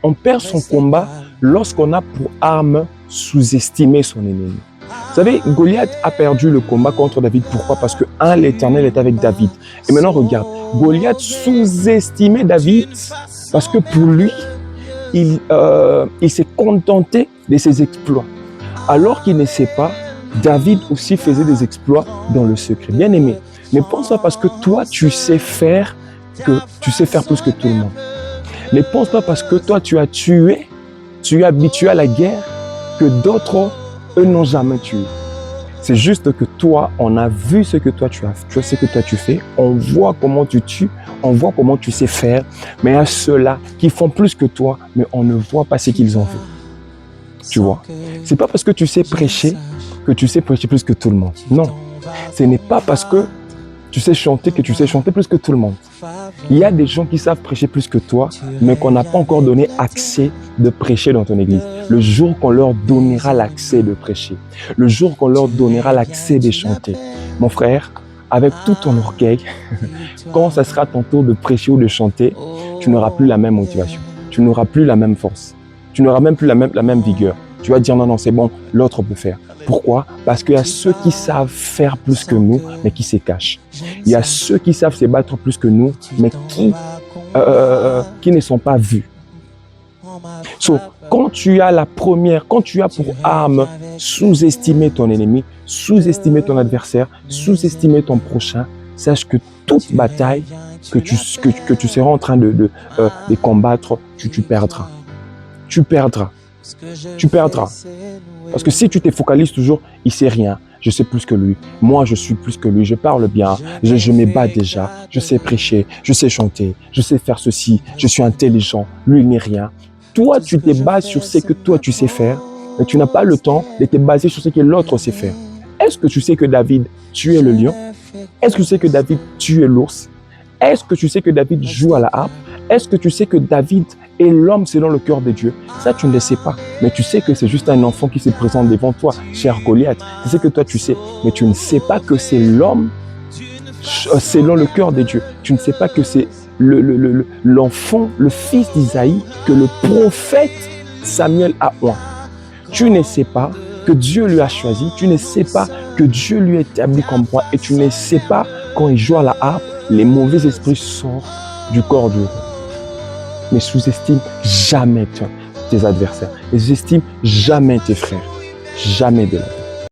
On perd son combat lorsqu'on a pour arme sous-estimer son ennemi. Vous savez, Goliath a perdu le combat contre David. Pourquoi? Parce que, l'Éternel est avec David. Et maintenant, regarde, Goliath sous-estimait David parce que pour lui, il s'est contenté de ses exploits. Alors qu'il ne sait pas, David aussi faisait des exploits dans le secret. Bien aimé, ne pense pas parce que toi, tu sais faire plus que tout le monde. Ne pense pas parce que toi, tu es habitué à la guerre, que d'autres, eux, n'ont jamais tué. C'est juste que toi, on a vu ce que toi, tu fais, on voit comment tu tues, on voit comment tu sais faire, mais il y a ceux-là qui font plus que toi, mais on ne voit pas ce qu'ils ont fait. Tu vois? C'est pas parce que tu sais prêcher que tu sais prêcher plus que tout le monde. Non. Ce n'est pas parce que tu sais chanter que tu sais chanter plus que tout le monde. Il y a des gens qui savent prêcher plus que toi, mais qu'on n'a pas encore donné accès de prêcher dans ton église. Le jour qu'on leur donnera l'accès de prêcher, le jour qu'on leur donnera l'accès de chanter, mon frère, avec tout ton orgueil, quand ça sera ton tour de prêcher ou de chanter, tu n'auras plus la même motivation, tu n'auras plus la même force, tu n'auras même plus la même vigueur. Tu vas dire non, c'est bon, l'autre peut faire. Pourquoi? Parce qu'il y a ceux qui savent faire plus que nous, mais qui se cachent. Il y a ceux qui savent se battre plus que nous, mais qui ne sont pas vus. Quand tu as pour arme sous-estimer ton ennemi, sous-estimer ton adversaire, sous-estimer ton prochain, sache que toute bataille que tu seras en train de combattre, tu perdras. Tu perdras. Tu perdras. Parce que si tu te focalises toujours, il ne sait rien, je sais plus que lui, moi je suis plus que lui, je parle bien, je me bats déjà, je sais prêcher, je sais chanter, je sais faire ceci, je suis intelligent, lui il n'est rien. Toi, tu te bases sur ce que toi tu sais faire, mais tu n'as pas le temps de te baser sur ce que l'autre sait faire. Est-ce que tu sais que David tuait le lion? Est-ce que tu sais que David tuait l'ours? Est-ce que tu sais que David joue à la harpe? Est-ce que tu sais que David est l'homme selon le cœur de Dieu? Ça, tu ne le sais pas. Mais tu sais que c'est juste un enfant qui se présente devant toi, cher Goliath. C'est ce que toi tu sais. Mais tu ne sais pas que c'est l'homme selon le cœur de Dieu. Tu ne sais pas que c'est l'enfant, le fils d'Isaïe, que le prophète Samuel a oint. Tu ne sais pas que Dieu lui a choisi. Tu ne sais pas que Dieu lui a établi comme roi. Et tu ne sais pas quand il joue à la harpe, les mauvais esprits sortent du corps du roi. Mais sous-estime jamais tes adversaires. Ne sous-estime jamais tes frères. Jamais de la vie.